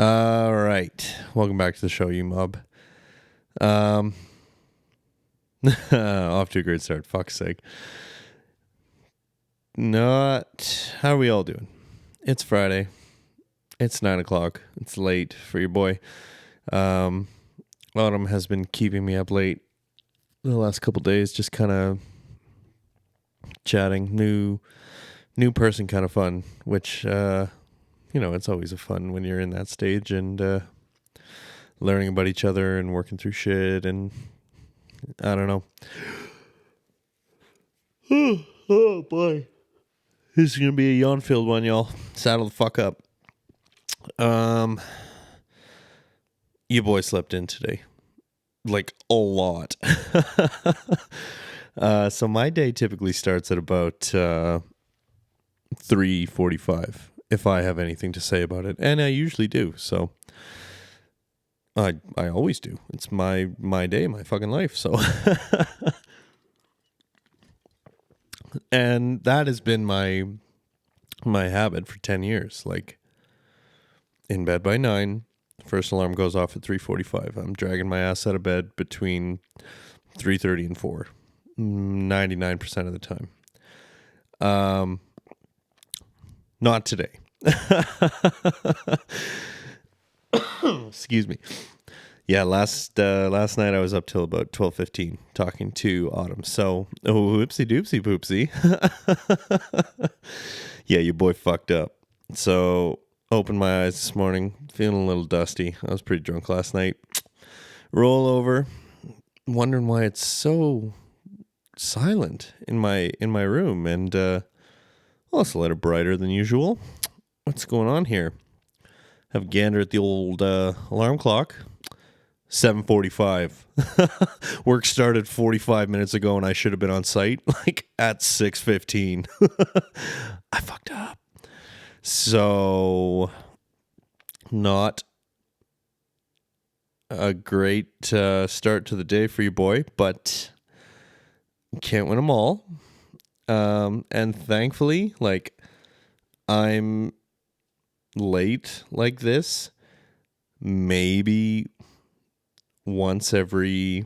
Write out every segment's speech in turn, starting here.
All right. Welcome back to the show, you mob. Off to a great start. Fuck's sake. Not. How are we all doing? It's Friday. It's 9 o'clock. It's late for your boy. Autumn has been keeping me up late the last couple days, just kind of chatting. New person kind of fun, which, it's always a fun when you're in that stage and learning about each other and working through shit and I don't know. Oh boy. This is going to be a yawn-filled one, y'all. Saddle the fuck up. Your boy slept in today. Like, a lot. So my day typically starts at about 3:45, if I have anything to say about it. And I usually do, so... I always do. It's my day, my fucking life, so... And that has been my habit for 10 years. Like, in bed by 9, first alarm goes off at 3:45. I'm dragging my ass out of bed between 3:30 and 4, 99% of the time. Not today. Excuse me. Yeah, last night I was up till about 12:15 talking to Autumn. So, whoopsie doopsie poopsie. Yeah, your boy fucked up. So, opened my eyes this morning, feeling a little dusty. I was pretty drunk last night. Roll over, wondering why it's so silent in my room, and it's a little brighter than usual. What's going on here? Have a gander at the old alarm clock. 7:45. Work started 45 minutes ago and I should have been on site like at 6:15. I fucked up. So, not a great start to the day for you, boy, but can't win them all. And thankfully, like, I'm late like this maybe once every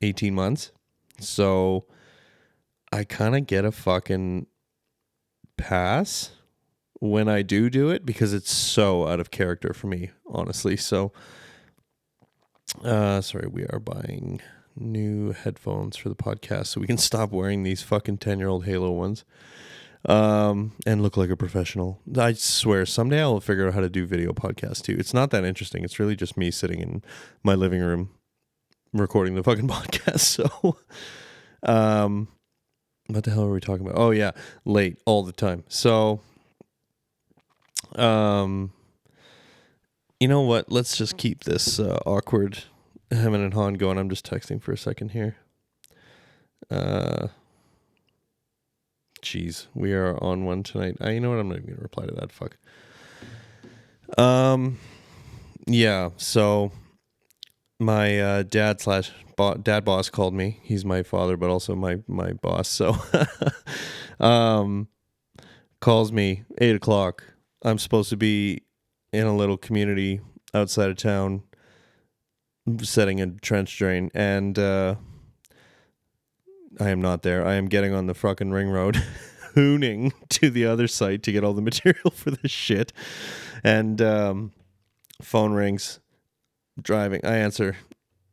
18 months. So I kind of get a fucking pass when I do it because it's so out of character for me, honestly. So, sorry, we are buying new headphones for the podcast so we can stop wearing these fucking 10-year-old Halo ones. And look like a professional. I swear, someday I'll figure out how to do video podcasts too. It's not that interesting. It's really just me sitting in my living room recording the fucking podcast. So, what the hell are we talking about? Oh yeah, late all the time. So, you know what? Let's just keep this awkward hemming and hawing going. I'm just texting for a second here. Jeez, we are on one tonight. You know what? I'm not even going to reply to that. Fuck. Yeah, so my dad boss called me. He's my father, but also my boss. So, calls me 8 o'clock. I'm supposed to be in a little community outside of town setting a trench drain, and I am not there. I am getting on the fucking ring road, hooning to the other site to get all the material for this shit. And phone rings, driving. I answer,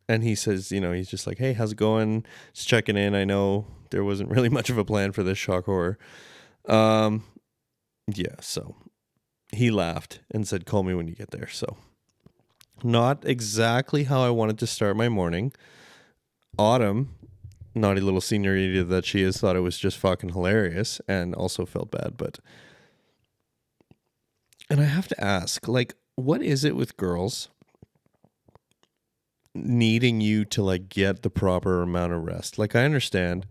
and he says, he's just like, hey, how's it going? Just checking in. I know there wasn't really much of a plan for this shock horror. Yeah, so he laughed and said, call me when you get there. So not exactly how I wanted to start my morning. Autumn, naughty little senorita that she is, thought it was just fucking hilarious and also felt bad. And I have to ask, like, what is it with girls needing you to, like, get the proper amount of rest? Like, I understand,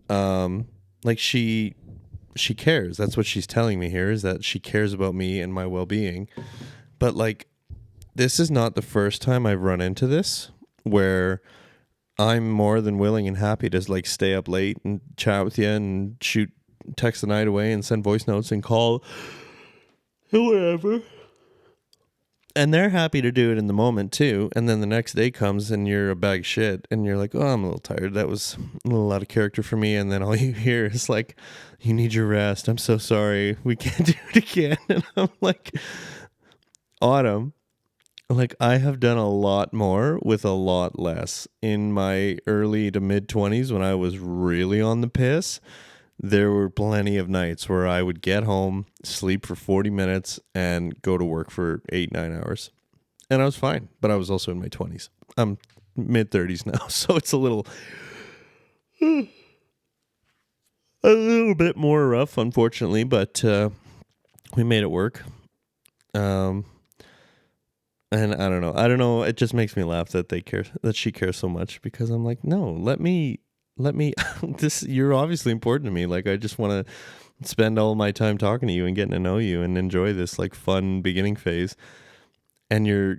like, she cares. That's what she's telling me here, is that she cares about me and my well-being. But, like, this is not the first time I've run into this where I'm more than willing and happy to, like, stay up late and chat with you and text the night away and send voice notes and call whatever. And they're happy to do it in the moment too. And then the next day comes and you're a bag of shit and you're like, oh, I'm a little tired. That was a little out of character for me. And then all you hear is like, you need your rest. I'm so sorry. We can't do it again. And I'm like, Autumn, like I have done a lot more with a lot less. In my early to mid 20s when I was really on the piss, there were plenty of nights where I would get home, sleep for 40 minutes, and go to work for 8-9 hours. And I was fine, but I was also in my 20s. I'm mid 30s now, so it's a little bit more rough, unfortunately, but we made it work. And I don't know. It just makes me laugh that she cares so much, because I'm like, no, let me this, you're obviously important to me. Like, I just want to spend all my time talking to you and getting to know you and enjoy this like fun beginning phase. And you're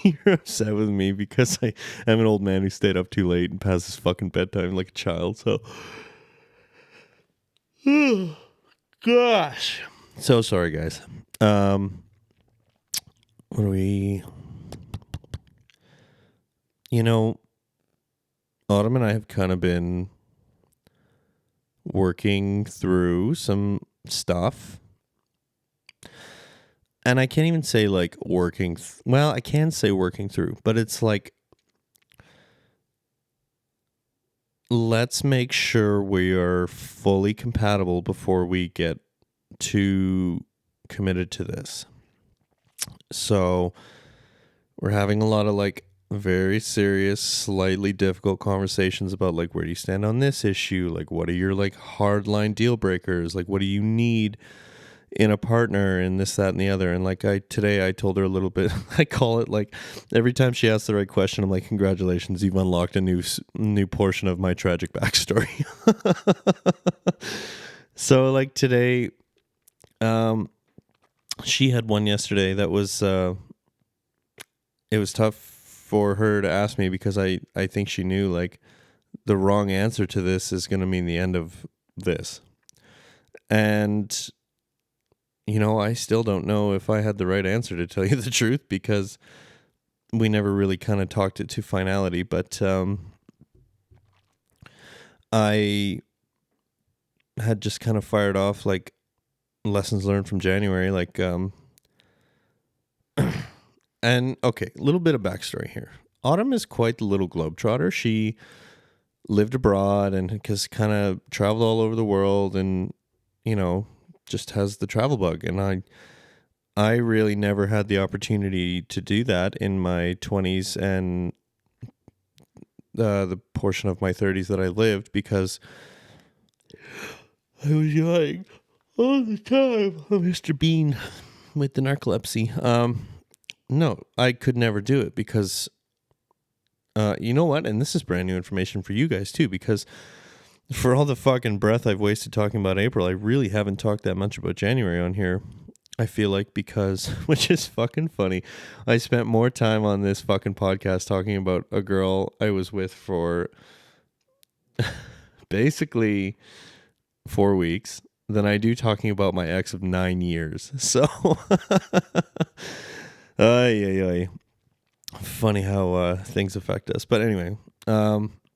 you're upset with me because I'm an old man who stayed up too late and passed his fucking bedtime like a child. So, gosh, so sorry, guys. What are we? Autumn and I have kind of been working through some stuff. And I can't even say like I can say working through, but it's like, let's make sure we are fully compatible before we get too committed to this. So we're having a lot of like very serious, slightly difficult conversations about like, where do you stand on this issue? Like, what are your like hardline deal breakers? Like, what do you need in a partner, and this, that, and the other? And like today I told her a little bit, I call it like every time she asks the right question, I'm like, congratulations, you've unlocked a new portion of my tragic backstory. So like today, she had one yesterday that was, it was tough for her to ask me, because I think she knew like the wrong answer to this is going to mean the end of this. And, I still don't know if I had the right answer, to tell you the truth, because we never really kind of talked it to finality. But I had just kind of fired off like lessons learned from January, like and okay, a little bit of backstory here. Autumn is quite the little globetrotter. She lived abroad and has kind of traveled all over the world, and just has the travel bug. And I really never had the opportunity to do that in my 20s and the portion of my 30s that I lived, because I was yelling all the time, oh, Mr. Bean with the narcolepsy. No, I could never do it, because you know what? And this is brand new information for you guys too, because for all the fucking breath I've wasted talking about April, I really haven't talked that much about January on here. I feel like, because, which is fucking funny, I spent more time on this fucking podcast talking about a girl I was with for basically 4 weeks than I do talking about my ex of 9 years. So, funny how things affect us. But anyway,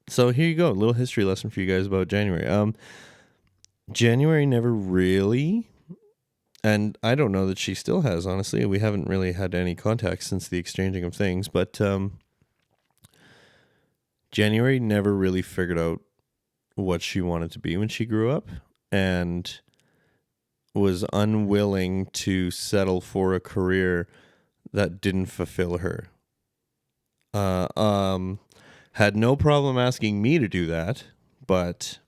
so here you go, a little history lesson for you guys about January. January never really, and I don't know that she still has, honestly. We haven't really had any contact since the exchanging of things, but January never really figured out what she wanted to be when she grew up, and was unwilling to settle for a career that didn't fulfill her. Had no problem asking me to do that, but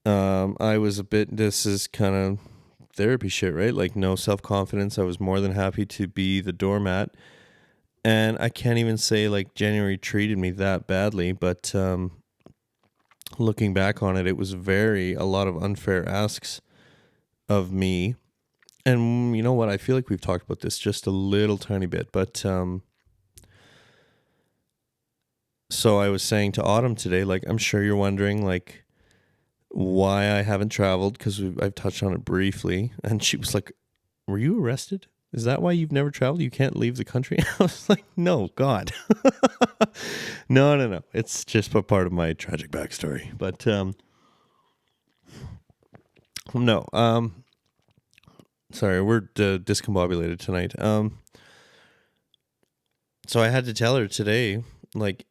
I was a bit, this is kind of therapy shit, right? Like, no self-confidence. I was more than happy to be the doormat. And I can't even say like January treated me that badly, but looking back on it, it was a lot of unfair asks of me. And you know what? I feel like we've talked about this just a little tiny bit, but so I was saying to Autumn today, like, I'm sure you're wondering like why I haven't traveled, because I've touched on it briefly. And she was like, were you arrested? Is that why you've never traveled? You can't leave the country? I was like, no, God. No. It's just a part of my tragic backstory. But no. Sorry, we're discombobulated tonight. So I had to tell her today, like,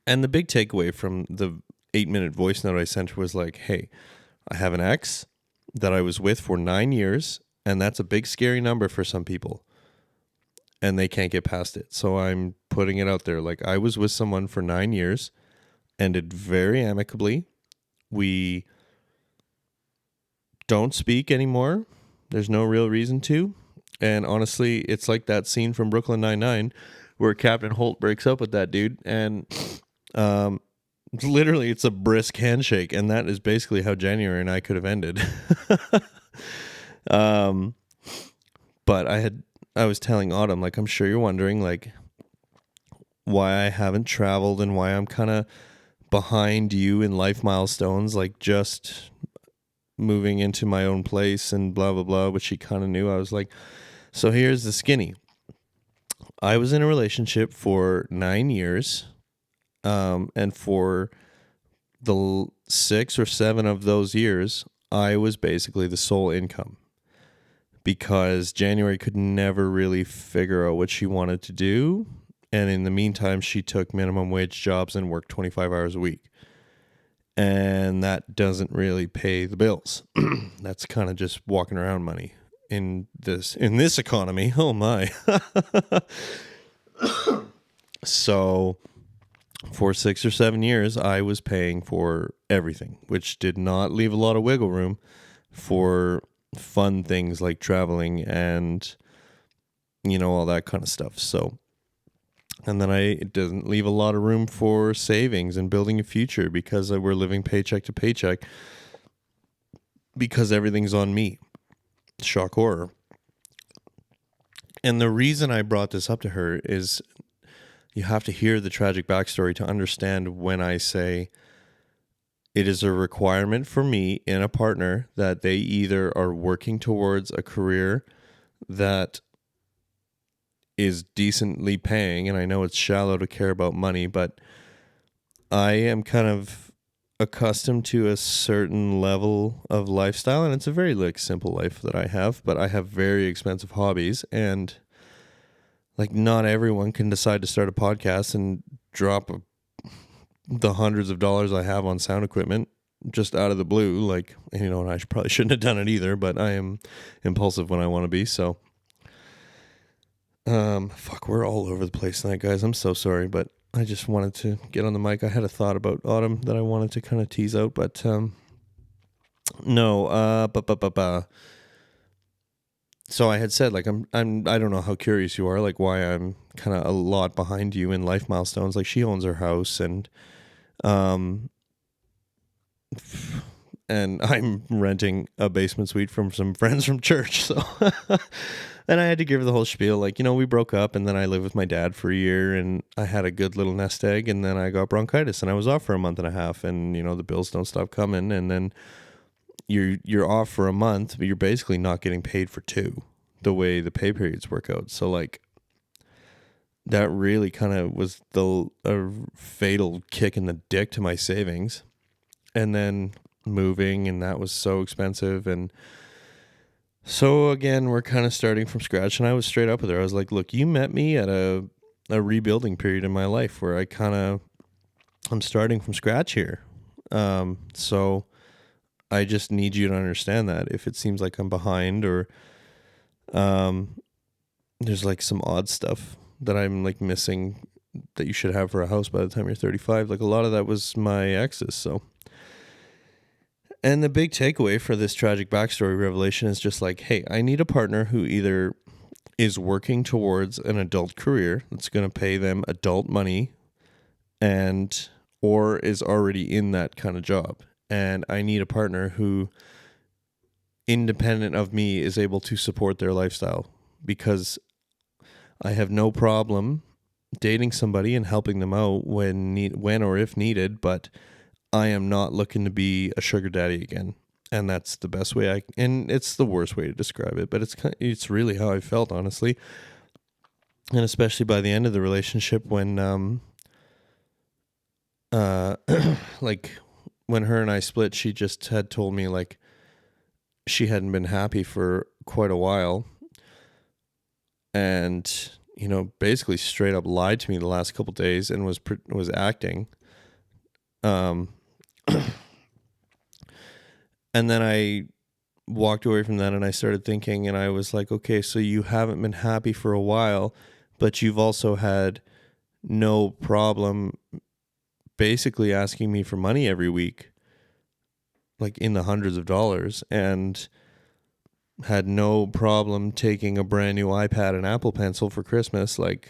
and the big takeaway from the 8-minute voice note I sent her was like, hey, I have an ex that I was with for 9 years, and that's a big scary number for some people, and they can't get past it. So I'm putting it out there. Like, I was with someone for 9 years, ended very amicably. We don't speak anymore. There's no real reason to. And honestly, it's like that scene from Brooklyn Nine-Nine where Captain Holt breaks up with that dude, and literally it's a brisk handshake, and that is basically how January and I could have ended. But I was telling Autumn, like, I'm sure you're wondering, like, why I haven't traveled and why I'm kind of behind you in life milestones, like just moving into my own place and blah, blah, blah, which she kind of knew. I was like, so here's the skinny. I was in a relationship for 9 years, and for the 6 or 7 of those years, I was basically the sole income because January could never really figure out what she wanted to do. And in the meantime, she took minimum wage jobs and worked 25 hours a week. And that doesn't really pay the bills. That's kind of just walking around money in this economy. Oh my. So for 6 or 7 years, I was paying for everything, which did not leave a lot of wiggle room for fun things like traveling and, all that kind of stuff. So, and then it doesn't leave a lot of room for savings and building a future because we're living paycheck to paycheck because everything's on me. Shock horror. And the reason I brought this up to her is you have to hear the tragic backstory to understand when I say it is a requirement for me in a partner that they either are working towards a career that is decently paying, and I know it's shallow to care about money, but I am kind of accustomed to a certain level of lifestyle, and it's a very simple life that I have, but I have very expensive hobbies, and not everyone can decide to start a podcast and drop the hundreds of dollars I have on sound equipment just out of the blue. And I probably shouldn't have done it either, but I am impulsive when I want to be. So, we're all over the place tonight, guys. I'm so sorry, but I just wanted to get on the mic. I had a thought about Autumn that I wanted to kind of tease out, but no. So I had said, I don't know how curious you are, why I'm kind of a lot behind you in life milestones. She owns her house, and I'm renting a basement suite from some friends from church. So, and I had to give her the whole spiel. We broke up, and then I lived with my dad for a year, and I had a good little nest egg, and then I got bronchitis, and I was off for a month and a half, and the bills don't stop coming, and then you're off for a month, but you're basically not getting paid for 2, the way the pay periods work out. So that really kind of was a fatal kick in the dick to my savings. And then moving, and that was so expensive. And so again, we're kind of starting from scratch. And I was straight up with her. I was like, look, you met me at a rebuilding period in my life where I'm starting from scratch here. So I just need you to understand that if it seems like I'm behind, or there's some odd stuff that I'm missing that you should have for a house by the time you're 35. A lot of that was my ex's. So, and the big takeaway for this tragic backstory revelation is just hey, I need a partner who either is working towards an adult career that's going to pay them adult money, or is already in that kind of job. And I need a partner who, independent of me, is able to support their lifestyle, because I have no problem dating somebody and helping them out when or if needed, but I am not looking to be a sugar daddy again. And that's the best way and it's the worst way to describe it, but it's really how I felt, honestly. And especially by the end of the relationship when, like when her and I split, she just had told me like she hadn't been happy for quite a while. And, basically straight up lied to me the last couple days and was acting. And then I walked away from that and I started thinking, and I was like, okay, so you haven't been happy for a while, but you've also had no problem basically asking me for money every week, like in the hundreds of dollars, and had no problem taking a brand new iPad and Apple Pencil for Christmas, like,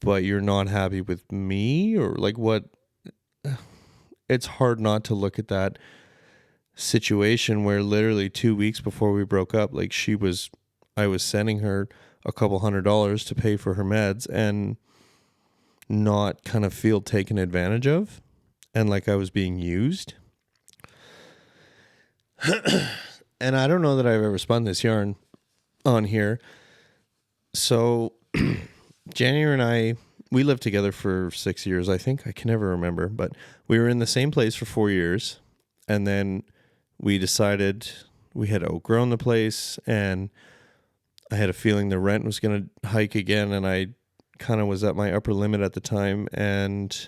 but you're not happy with me? Or like what? It's hard not to look at that situation where literally 2 weeks before we broke up, like I was sending her a couple $100 to pay for her meds and not kind of feel taken advantage of and like I was being used. And I don't know that I've ever spun this yarn on here. So January and I, we lived together for 6 years, I think. I can never remember, but we were in the same place for 4 years. And then we decided we had outgrown the place, and I had a feeling the rent was going to hike again. And I kind of was at my upper limit at the time. And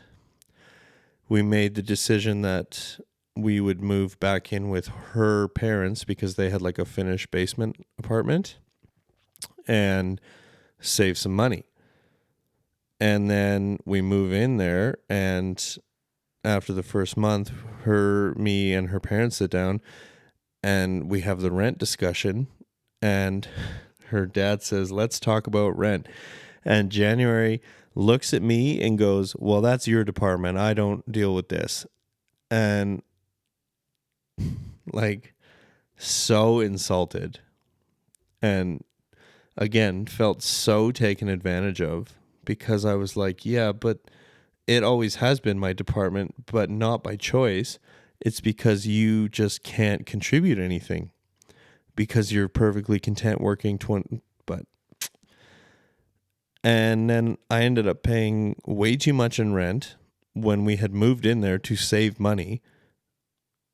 we made the decision that we would move back in with her parents because they had like a finished basement apartment and save some money. And then we move in there, and after the first month, me and her parents sit down and we have the rent discussion, and her dad says, let's talk about rent. And January looks at me and goes, well, that's your department. I don't deal with this. And like so insulted, and again, felt so taken advantage of because I was like, yeah, but it always has been my department, but not by choice. It's because you just can't contribute anything because you're perfectly content working and then I ended up paying way too much in rent when we had moved in there to save money.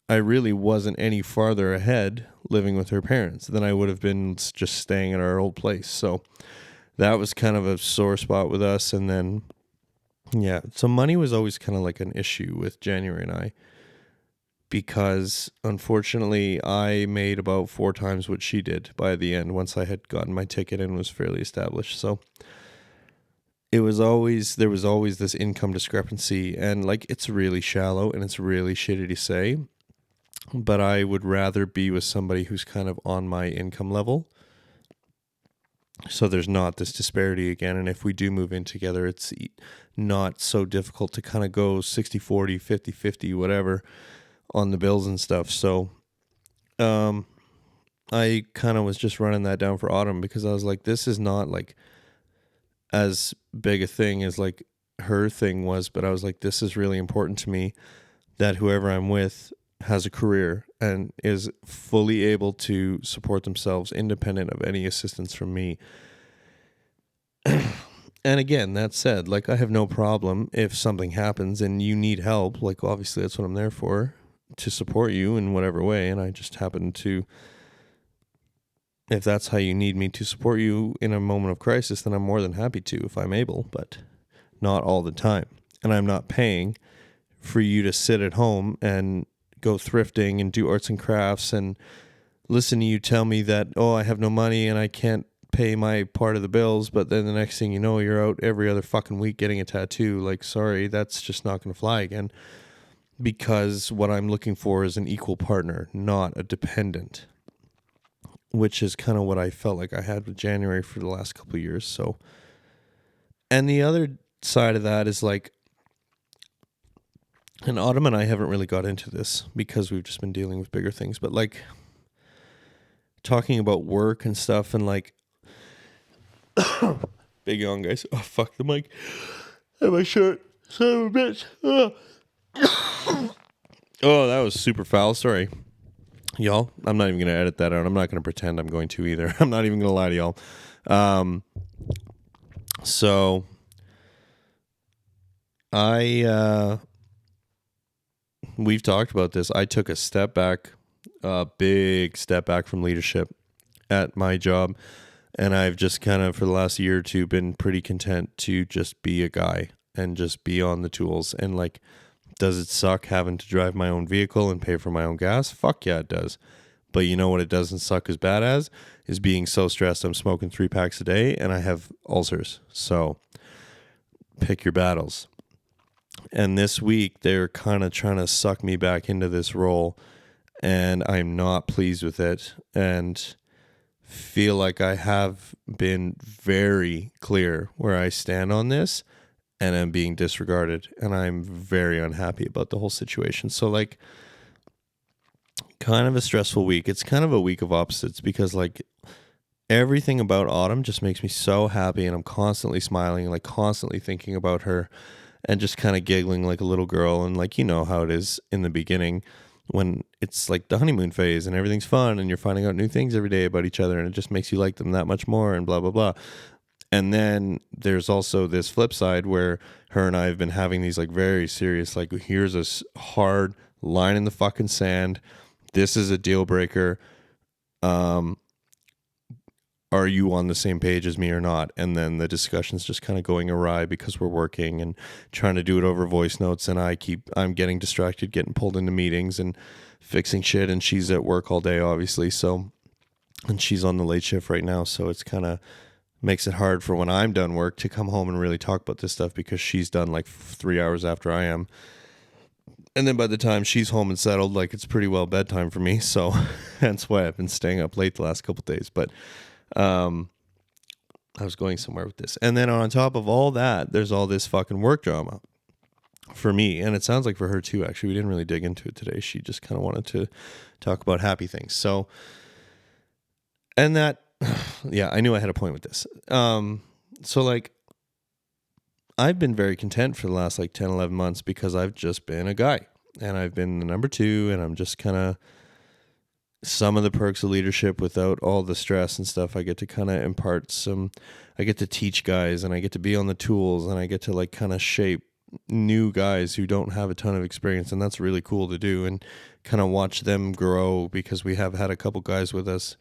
I really wasn't any farther ahead living with her parents than I would have been just staying at our old place. So that was kind of a sore spot with us. And then, yeah, so money was always kind of like an issue with January and I, because unfortunately I made about 4 times what she did by the end once I had gotten my ticket and was fairly established. So there was always this income discrepancy, and like it's really shallow and it's really shitty to say, but I would rather be with somebody who's kind of on my income level. So there's not this disparity again. And if we do move in together, it's not so difficult to kind of go 60-40, 50-50, whatever on the bills and stuff. So I kind of was just running that down for Autumn because I was like, this is not like as big a thing as like her thing was, but I was like, this is really important to me that whoever I'm with has a career and is fully able to support themselves independent of any assistance from me. And again, that said, like I have no problem if something happens and you need help. Like obviously that's what I'm there for, to support you in whatever way. And I just happen to, if that's how you need me to support you in a moment of crisis, then I'm more than happy to if I'm able, but not all the time. And I'm not paying for you to sit at home and go thrifting and do arts and crafts and listen to you tell me that, oh, I have no money and I can't pay my part of the bills, but then the next thing you know, you're out every other fucking week getting a tattoo. Like, sorry, that's just not going to fly again, because what I'm looking for is an equal partner, not a dependent, which is kind of what I felt like I had with January for the last couple of years. So, and the other side of that is like, and Autumn and I haven't really got into this because we've just been dealing with bigger things, but like talking about work and stuff and like, big yawn, guys. Oh, fuck the mic. And my shirt. Son of a bitch. Oh, that was super foul. Sorry, y'all. I'm not even going to edit that out. I'm not going to pretend I'm going to either. I'm not even going to lie to y'all. So we've talked about this. I took a step back, a big step back from leadership at my job. And I've just kind of, for the last year or two, been pretty content to just be a guy and just be on the tools. And like, does it suck having to drive my own vehicle and pay for my own gas? Fuck yeah, it does. But you know what it doesn't suck as bad as? Is being so stressed I'm smoking 3 packs a day and I have ulcers. So pick your battles. And this week, they're kind of trying to suck me back into this role. And I'm not pleased with it. And feel like I have been very clear where I stand on this, and I'm being disregarded, and I'm very unhappy about the whole situation. So like, kind of a stressful week. It's kind of a week of opposites, because like everything about Autumn just makes me so happy, and I'm constantly smiling, like constantly thinking about her and just kind of giggling like a little girl. And like, you know how it is in the beginning when it's like the honeymoon phase and everything's fun and you're finding out new things every day about each other, and it just makes you like them that much more, and blah, blah, blah. And then there's also this flip side where her and I have been having these like very serious, like, here's a hard line in the fucking sand. This is a deal breaker. Are you on the same page as me or not? And then the discussion's just kind of going awry because we're working and trying to do it over voice notes. And I'm getting distracted, getting pulled into meetings and fixing shit. And she's at work all day, obviously. So, and she's on the late shift right now. So it's kind of makes it hard for when I'm done work to come home and really talk about this stuff, because she's done like 3 hours after I am. And then by the time she's home and settled, like, it's pretty well bedtime for me. So hence why I've been staying up late the last couple of days. But I was going somewhere with this. And then on top of all that, there's all this fucking work drama for me. And it sounds like for her too, actually. We didn't really dig into it today. She just kind of wanted to talk about happy things. So, and that, yeah, I knew I had a point with this. So like, I've been very content for the last like 10, 11 months because I've just been a guy, and I've been the number 2, and I'm just kind of, some of the perks of leadership without all the stress and stuff. I get to kind of impart I get to teach guys, and I get to be on the tools, and I get to like kind of shape new guys who don't have a ton of experience. And that's really cool to do, and kind of watch them grow, because we have had a couple guys with us,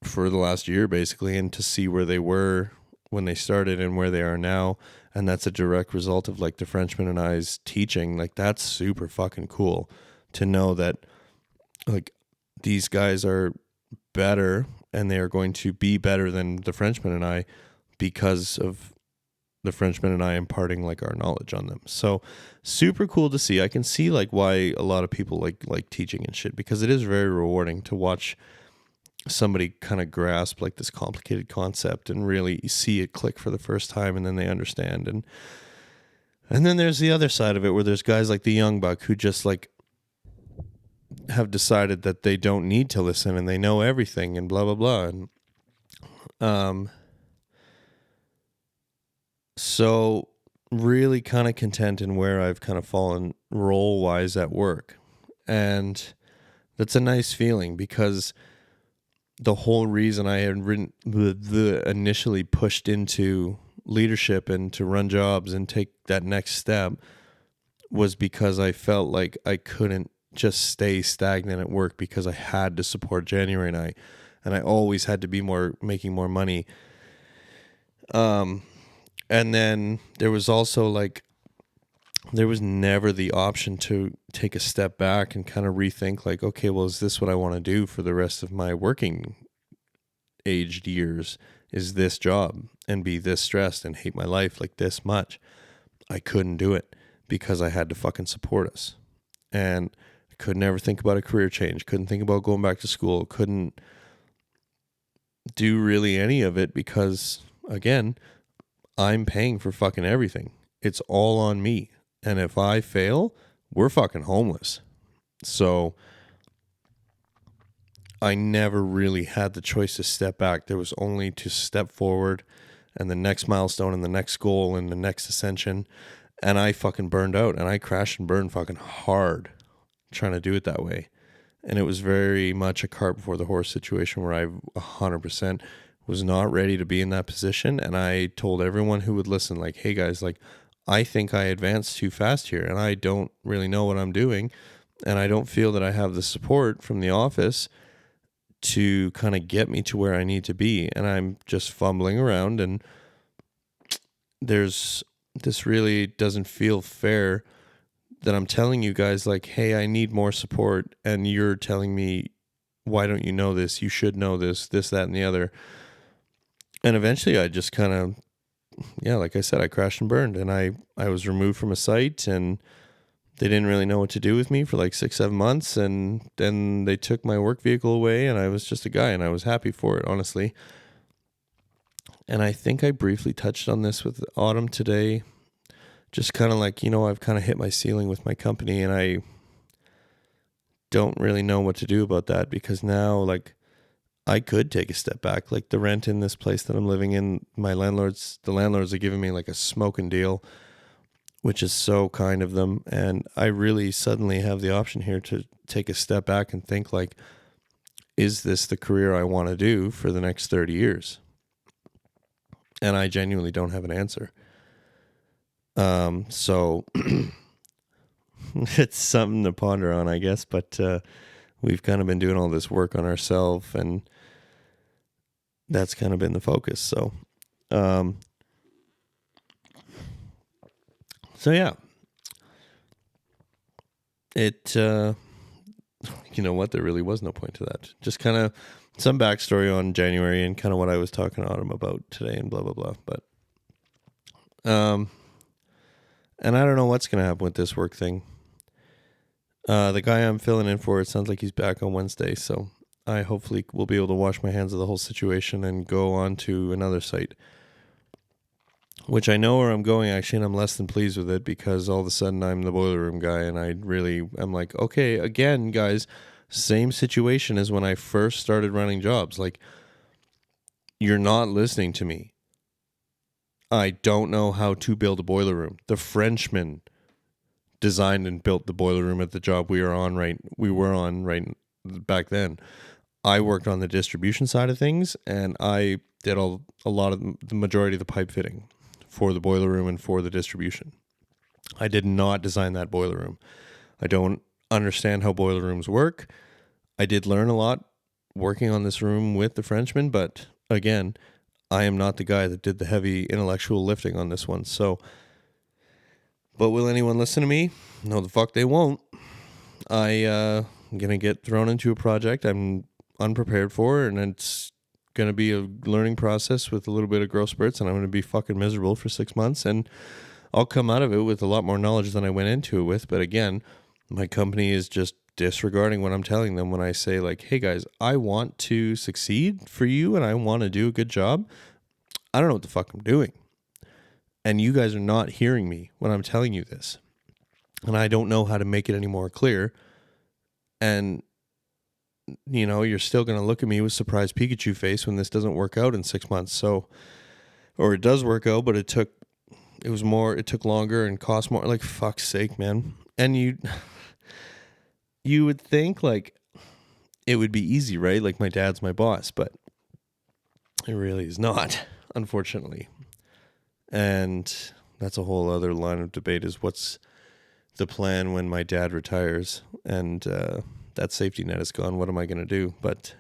for the last year basically, and to see where they were when they started and where they are now. And that's a direct result of like the Frenchman and I's teaching. Like, that's super fucking cool to know that like these guys are better, and they are going to be better than the Frenchman and I, because of the Frenchman and I imparting like our knowledge on them. So super cool to see. I can see like why a lot of people like teaching and shit, because it is very rewarding to watch somebody kind of grasp like this complicated concept and really see it click for the first time, and then they understand. And then there's the other side of it, where there's guys like the young buck who just like have decided that they don't need to listen, and they know everything, and blah, blah, blah. And so really kind of content in where I've kind of fallen role wise at work. And that's a nice feeling, because the whole reason I had initially pushed into leadership and to run jobs and take that next step was because I felt like I couldn't just stay stagnant at work, because I had to support January night, and I always had to be making more money. And then there was also like, there was never the option to take a step back and kind of rethink like, okay, well, is this what I want to do for the rest of my working aged years? Is this job, and be this stressed and hate my life like this much? I couldn't do it, because I had to fucking support us. And I could never think about a career change. Couldn't think about going back to school. Couldn't do really any of it, because again, I'm paying for fucking everything. It's all on me. And if I fail, we're fucking homeless. So I never really had the choice to step back. There was only to step forward, and the next milestone, and the next goal, and the next ascension. And I fucking burned out, and I crashed and burned fucking hard trying to do it that way. And it was very much a cart before the horse situation where I 100% was not ready to be in that position. And I told everyone who would listen, like, hey guys, like, I think I advanced too fast here and I don't really know what I'm doing. And I don't feel that I have the support from the office to kind of get me to where I need to be. And I'm just fumbling around, and this really doesn't feel fair that I'm telling you guys, like, hey, I need more support. And you're telling me, why don't you know this? You should know this, that, and the other. And eventually I just kind of, like I said, I crashed and burned, and I was removed from a site, and they didn't really know what to do with me for like 6-7 months. And then they took my work vehicle away, and I was just a guy, and I was happy for it, honestly. And I think I briefly touched on this with Autumn today. Just kind of like, I've kind of hit my ceiling with my company, and I don't really know what to do about that, because now, like, I could take a step back. Like, the rent in this place that I'm living in, the landlords are giving me like a smoking deal, which is so kind of them. And I really suddenly have the option here to take a step back and think, like, is this the career I want to do for the next 30 years? And I genuinely don't have an answer. So it's something to ponder on, I guess. But we've kind of been doing all this work on ourselves, and that's kind of been the focus. So, yeah, it, you know what? There really was no point to that. Just kind of some backstory on January and kind of what I was talking to Autumn about today and blah, blah, blah. But, and I don't know what's going to happen with this work thing. The guy I'm filling in for, it sounds like he's back on Wednesday. So I hopefully will be able to wash my hands of the whole situation and go on to another site, which I know where I'm going, actually, and I'm less than pleased with it, because all of a sudden I'm the boiler room guy, and I'm like, okay, again, guys, same situation as when I first started running jobs. Like, you're not listening to me. I don't know how to build a boiler room. The Frenchman designed and built the boiler room at the job we were on right back then. I worked on the distribution side of things, and I did a lot of the majority of the pipe fitting for the boiler room and for the distribution. I did not design that boiler room. I don't understand how boiler rooms work. I did learn a lot working on this room with the Frenchman, but again, I am not the guy that did the heavy intellectual lifting on this one. So, but will anyone listen to me? No, the fuck they won't. I'm going to get thrown into a project I'm unprepared for, and it's going to be a learning process with a little bit of growth spurts, and I'm going to be fucking miserable for 6 months, and I'll come out of it with a lot more knowledge than I went into it with. But again, my company is just disregarding what I'm telling them when I say, like, hey guys, I want to succeed for you and I want to do a good job. I don't know what the fuck I'm doing. And you guys are not hearing me when I'm telling you this. And I don't know how to make it any more clear. And, you're still going to look at me with surprised Pikachu face when this doesn't work out in 6 months. So, or it does work out, but it took longer and cost more. Like, fuck's sake, man. And you would think, like, it would be easy, right? Like, my dad's my boss, but it really is not, unfortunately. And that's a whole other line of debate, is what's the plan when my dad retires and that safety net is gone. What am I going to do? But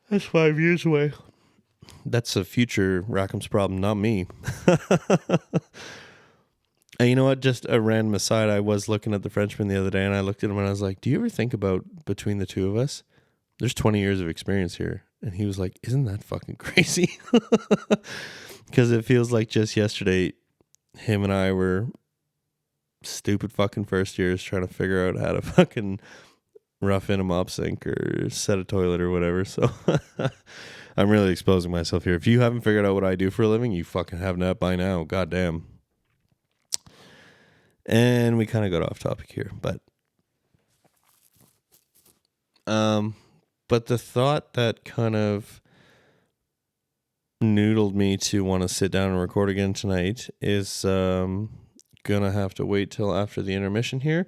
that's 5 years away. That's a future Rackham's problem, not me. And you know what? Just a random aside, I was looking at the Frenchman the other day, and I looked at him and I was like, do you ever think about, between the two of us, there's 20 years of experience here? And he was like, isn't that fucking crazy? Because it feels like just yesterday, him and I were stupid fucking first years trying to figure out how to fucking rough in a mop sink or set a toilet or whatever. So I'm really exposing myself here. If you haven't figured out what I do for a living, you fucking have not by now. Goddamn. And we kind of got off topic here, but the thought that kind of, I don't know, noodled me to want to sit down and record again tonight is gonna have to wait till after the intermission here,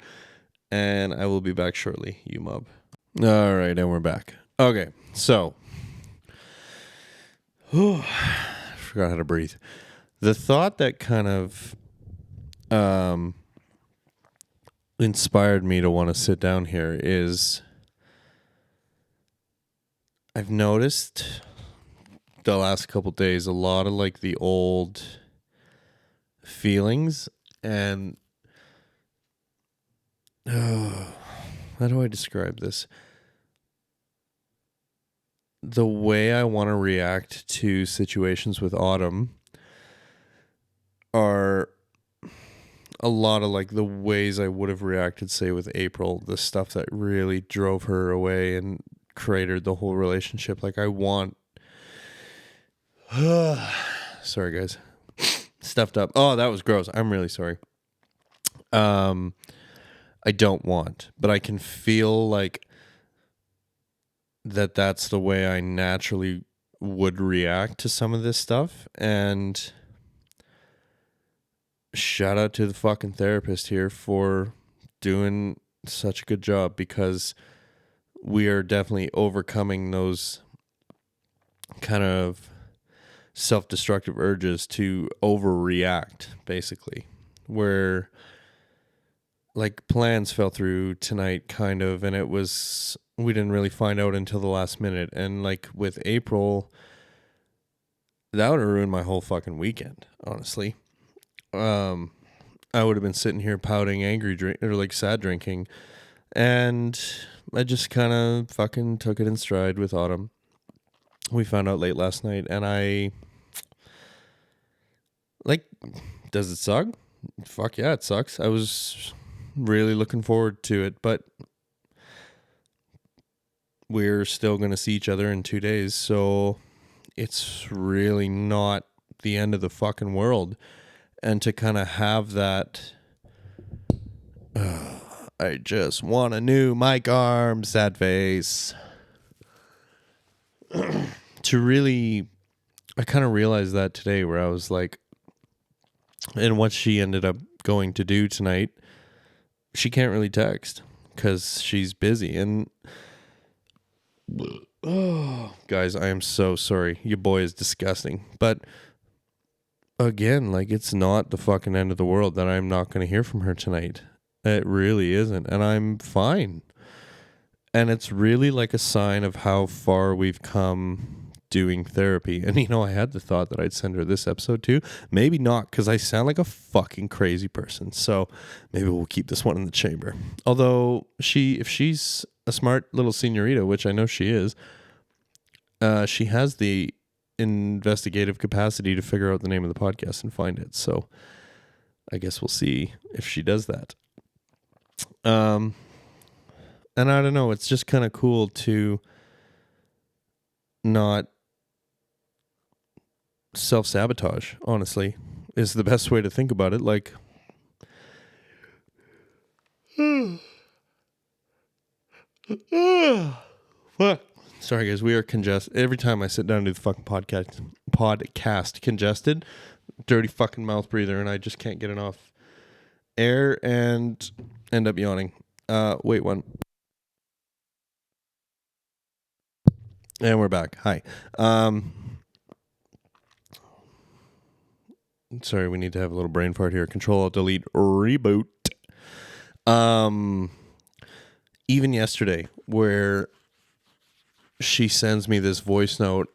and I will be back shortly, you mob. All right, and we're back. Okay, so forgot how to breathe. The thought that kind of inspired me to want to sit down here is I've noticed the last couple days a lot of like the old feelings, and how do I describe this? The way I want to react to situations with Autumn are a lot of like the ways I would have reacted, say, with April, the stuff that really drove her away and cratered the whole relationship. Like I want sorry guys, stuffed up. Oh, that was gross. I'm really sorry. I don't want, but I can feel like that's the way I naturally would react to some of this stuff. And shout out to the fucking therapist here for doing such a good job, because we are definitely overcoming those kind of self-destructive urges to overreact, basically, where like plans fell through tonight kind of, and we didn't really find out until the last minute. And like with April, that would have ruined my whole fucking weekend, honestly. I would have been sitting here pouting, angry, or like sad drinking, and I just kind of fucking took it in stride with Autumn. We found out late last night, and I like, does it suck? Fuck yeah, it sucks. I was really looking forward to it, but we're still going to see each other in 2 days, so it's really not the end of the fucking world. And to kind of have that, I just want a new mic arm, sad face. To really, I kind of realized that today, where I was like, and what she ended up going to do tonight, she can't really text because she's busy. And oh, guys, I am so sorry. Your boy is disgusting. But again, like, it's not the fucking end of the world that I'm not going to hear from her tonight. It really isn't. And I'm fine. And it's really like a sign of how far we've come doing therapy. And, you know, I had the thought that I'd send her this episode too. Maybe not, because I sound like a fucking crazy person. So maybe we'll keep this one in the chamber. Although if she's a smart little senorita, which I know she is, she has the investigative capacity to figure out the name of the podcast and find it. So I guess we'll see if she does that. And I don't know, it's just kind of cool to not self-sabotage, honestly, is the best way to think about it. Like, fuck. Sorry guys, we are congested. Every time I sit down to do the fucking podcast congested, dirty fucking mouth breather, and I just can't get enough air and end up yawning. Wait one. And we're back. Hi. Sorry, we need to have a little brain fart here. Control, Alt, Delete, reboot. Even yesterday, where she sends me this voice note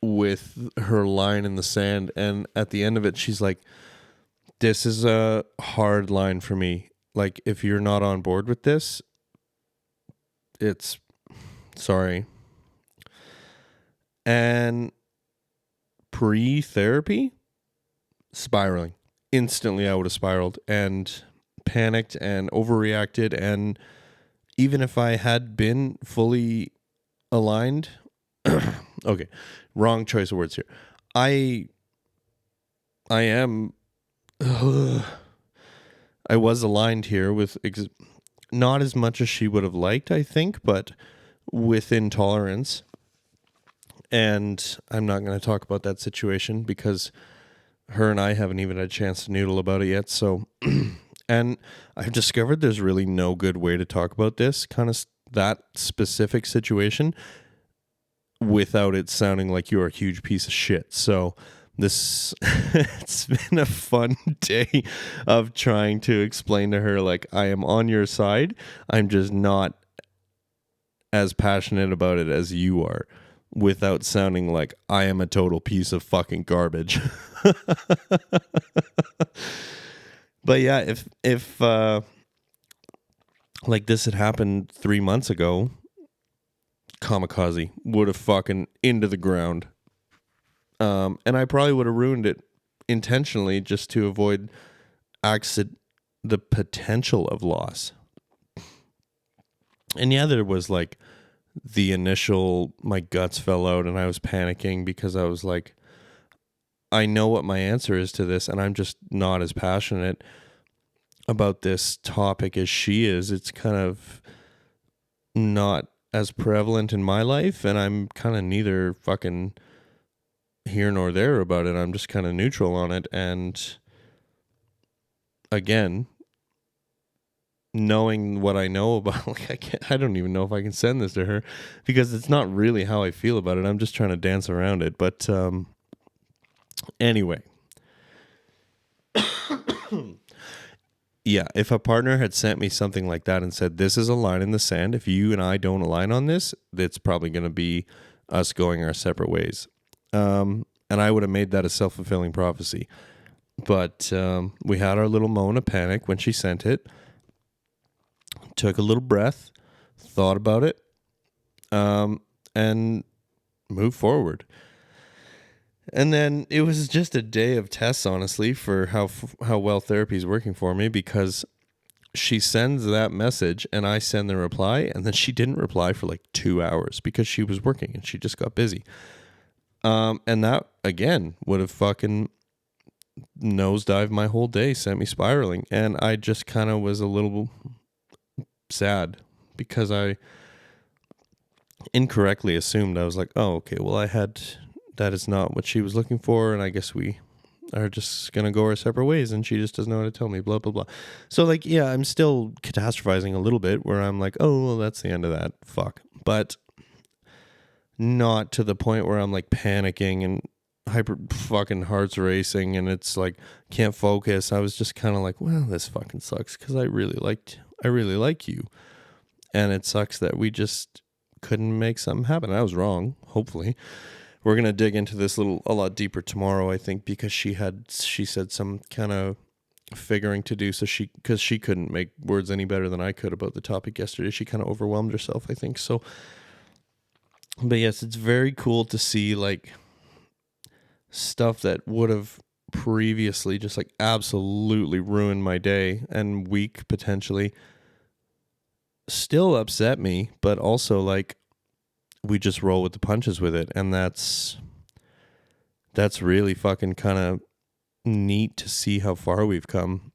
with her line in the sand, and at the end of it, she's like, "This is a hard line for me. Like, if you're not on board with this, it's sorry." And pre-therapy, spiraling. Instantly I would have spiraled and panicked and overreacted, and even if I had been fully aligned, okay, wrong choice of words here. I am I was aligned here with not as much as she would have liked, I think, but within tolerance. And I'm not going to talk about that situation because her and I haven't even had a chance to noodle about it yet. So, and I've discovered there's really no good way to talk about this kind of that specific situation without it sounding like you're a huge piece of shit. So this, it's been a fun day of trying to explain to her, like, I am on your side. I'm just not as passionate about it as you are, without sounding like I am a total piece of fucking garbage. But yeah, if like this had happened 3 months ago, kamikaze would have fucking into the ground. And I probably would have ruined it intentionally just to avoid the potential of loss. And yeah, there was like the initial, my guts fell out and I was panicking because I was like, I know what my answer is to this, and I'm just not as passionate about this topic as she is. It's kind of not as prevalent in my life, and I'm kind of neither fucking here nor there about it. I'm just kind of neutral on it. And again, knowing what I know about, like, I don't even know if I can send this to her because it's not really how I feel about it. I'm just trying to dance around it. But anyway, yeah, if a partner had sent me something like that and said, this is a line in the sand, if you and I don't align on this, it's probably going to be us going our separate ways. And I would have made that a self-fulfilling prophecy. But we had our little moment of panic when she sent it. Took a little breath, thought about it, and moved forward. And then it was just a day of tests, honestly, for how well therapy is working for me, because she sends that message and I send the reply, and then she didn't reply for like 2 hours because she was working and she just got busy. And that, again, would have fucking nosedived my whole day, sent me spiraling. And I just kind of was a little sad because I incorrectly assumed, I was like, oh, okay, well, that is not what she was looking for, and I guess we are just gonna go our separate ways, and she just doesn't know how to tell me, blah blah blah. So like, yeah, I'm still catastrophizing a little bit where I'm like, oh, well, that's the end of that, fuck. But not to the point where I'm like panicking and hyper fucking hearts racing and it's like can't focus. I was just kind of like, well, this fucking sucks because I really like you, and it sucks that we just couldn't make something happen. I was wrong. Hopefully we're going to dig into this a lot deeper tomorrow, I think, because she said some kind of figuring to do. So because she couldn't make words any better than I could about the topic yesterday, she kind of overwhelmed herself, I think. So, but yes, it's very cool to see like stuff that would have previously just like absolutely ruined my day and week potentially still upset me, but also like we just roll with the punches with it. And that's really fucking kind of neat to see how far we've come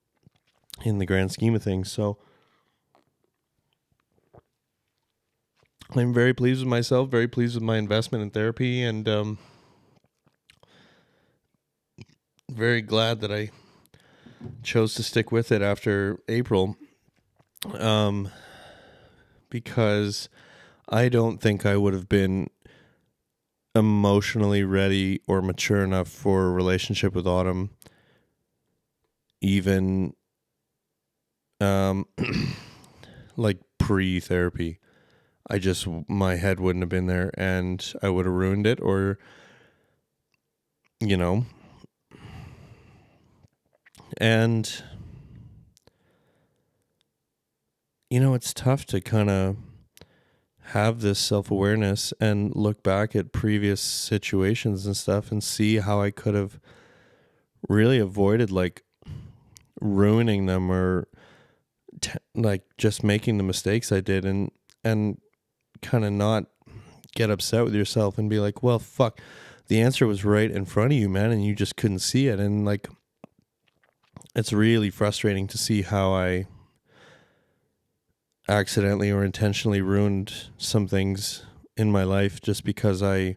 in the grand scheme of things. So I'm very pleased with myself, very pleased with my investment in therapy, and very glad that I chose to stick with it after April, because I don't think I would have been emotionally ready or mature enough for a relationship with Autumn, even like pre-therapy. My head wouldn't have been there, and I would have ruined it, or, you know, and, you know, it's tough to kind of have this self-awareness and look back at previous situations and stuff and see how I could have really avoided like ruining them or like just making the mistakes I did, and kind of not get upset with yourself and be like, well, fuck, the answer was right in front of you, man, and you just couldn't see it. And like, it's really frustrating to see how I accidentally or intentionally ruined some things in my life just because I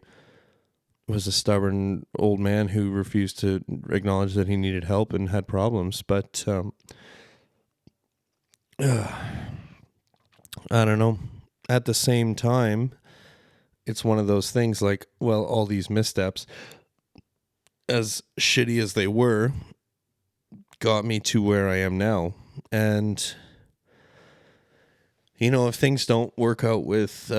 was a stubborn old man who refused to acknowledge that he needed help and had problems. But I don't know. At the same time, it's one of those things like, well, all these missteps, as shitty as they were, got me to where I am now. And, you know, if things don't work out with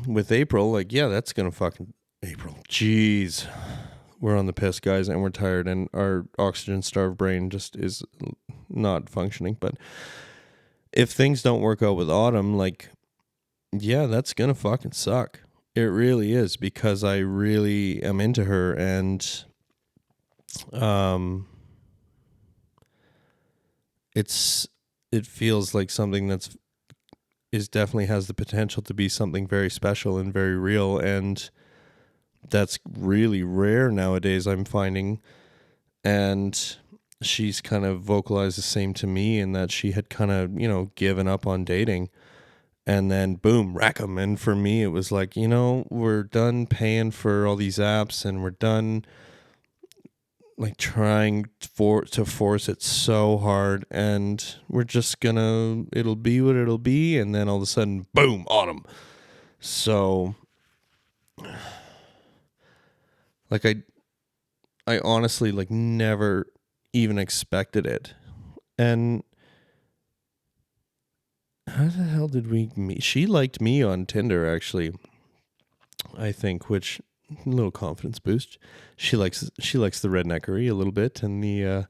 with April, like, yeah, that's going to fucking... April. Jeez. We're on the piss, guys, and we're tired, and our oxygen-starved brain just is not functioning. But if things don't work out with autumn, like, yeah, that's going to fucking suck. It really is, because I really am into her, and it feels like something is definitely has the potential to be something very special and very real, and that's really rare nowadays, I'm finding. And she's kind of vocalized the same to me, in that she had kind of, you know, given up on dating, and then boom, rack 'em. And for me, it was like, you know, we're done paying for all these apps, and we're done like trying to force it so hard, and we're just gonna, it'll be what it'll be. And then all of a sudden, boom, autumn. So like I honestly like never even expected it. And how the hell did we meet? She liked me on Tinder, actually, I think, which, a little confidence boost. She likes the redneckery a little bit, and the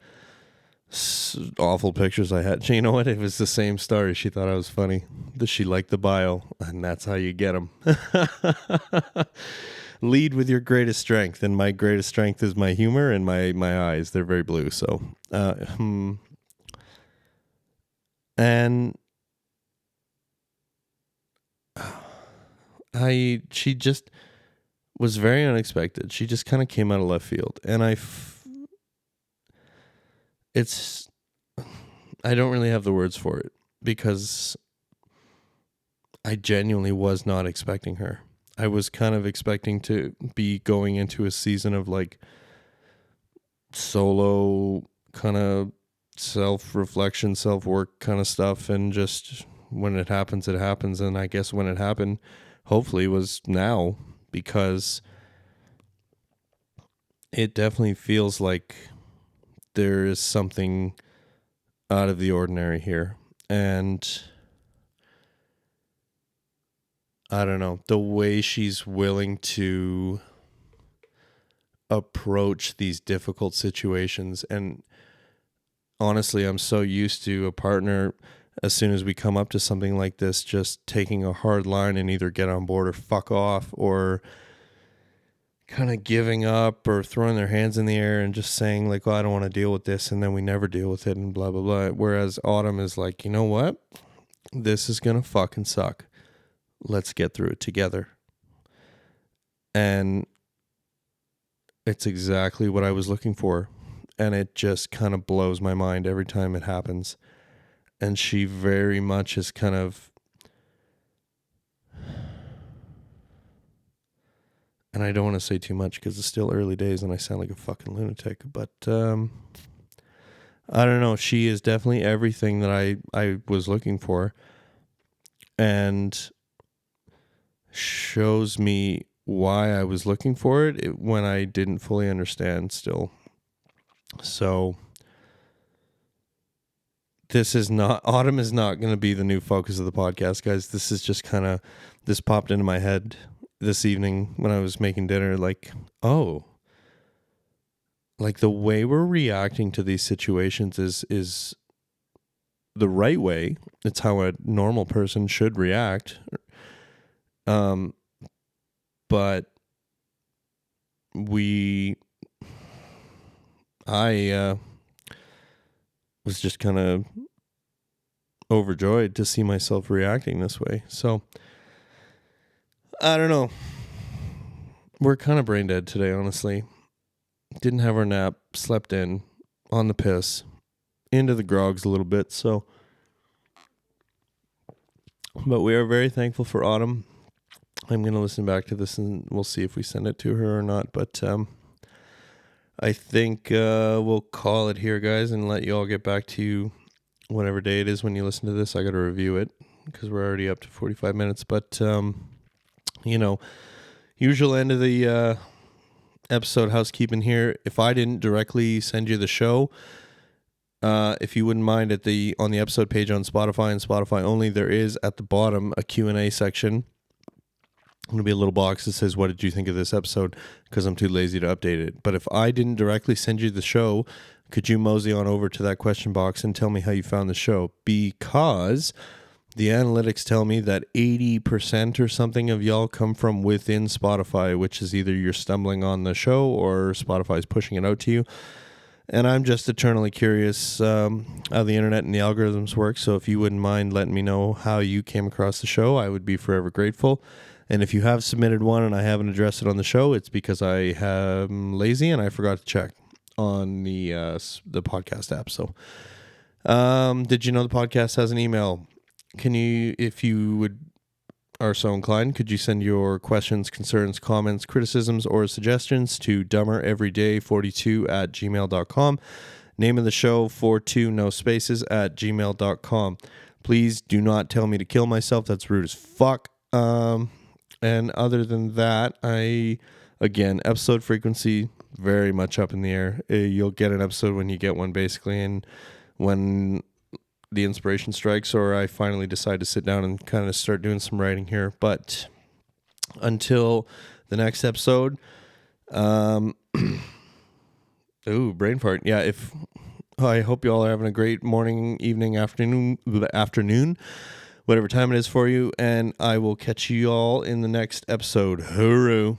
awful pictures I had. You know what? It was the same story. She thought I was funny. She liked the bio, and that's how you get them. Lead with your greatest strength, and my greatest strength is my humor and my eyes. They're very blue. So, and she just was very unexpected. She just kind of came out of left field, and I don't really have the words for it, because I genuinely was not expecting her. I was kind of expecting to be going into a season of like solo kind of self-reflection, self-work kind of stuff, and just when it happens, it happens. And I guess when it happened, hopefully, was now, because it definitely feels like there is something out of the ordinary here. And I don't know, the way she's willing to approach these difficult situations. And honestly, I'm so used to a partner, as soon as we come up to something like this, just taking a hard line and either get on board or fuck off, or kind of giving up or throwing their hands in the air and just saying like, oh, I don't want to deal with this. And then we never deal with it, and blah, blah, blah. Whereas Autumn is like, you know what? This is going to fucking suck. Let's get through it together. And it's exactly what I was looking for. And it just kind of blows my mind every time it happens. And she very much is kind of, and I don't want to say too much because it's still early days and I sound like a fucking lunatic, but I don't know. She is definitely everything that I was looking for, and shows me why I was looking for it when I didn't fully understand still. So Autumn is not going to be the new focus of the podcast, guys. This is just kind of, this popped into my head this evening when I was making dinner, like, oh, like the way we're reacting to these situations is the right way. It's how a normal person should react. But I was just kind of overjoyed to see myself reacting this way. So I don't know. We're kind of brain dead today, honestly. Didn't have our nap, slept in, on the piss, into the grogs a little bit. So, but we are very thankful for Autumn. I'm going to listen back to this and we'll see if we send it to her or not. But I think we'll call it here, guys, and let you all get back to whatever day it is when you listen to this. I got to review it because we're already up to 45 minutes. But, usual end of the episode housekeeping here. If I didn't directly send you the show, if you wouldn't mind, on the episode page on Spotify and Spotify only, there is at the bottom a Q&A section. Going to be a little box that says, what did you think of this episode? Because I'm too lazy to update it. But if I didn't directly send you the show, could you mosey on over to that question box and tell me how you found the show? Because the analytics tell me that 80% or something of y'all come from within Spotify, which is either you're stumbling on the show or Spotify's pushing it out to you. And I'm just eternally curious how the internet and the algorithms work. So if you wouldn't mind letting me know how you came across the show, I would be forever grateful. And if you have submitted one and I haven't addressed it on the show, it's because I am lazy and I forgot to check on the podcast app. So did you know the podcast has an email? Can you, if you are so inclined, could you send your questions, concerns, comments, criticisms, or suggestions to dumbereveryday42@gmail.com. Name of the show, 42 no spaces @gmail.com. Please do not tell me to kill myself. That's rude as fuck. And other than that, again, episode frequency, very much up in the air. You'll get an episode when you get one, basically, and when the inspiration strikes or I finally decide to sit down and kind of start doing some writing here. But until the next episode, brain fart. Yeah, I hope you all are having a great morning, evening, afternoon, whatever time it is for you, and I will catch you all in the next episode. Hooroo.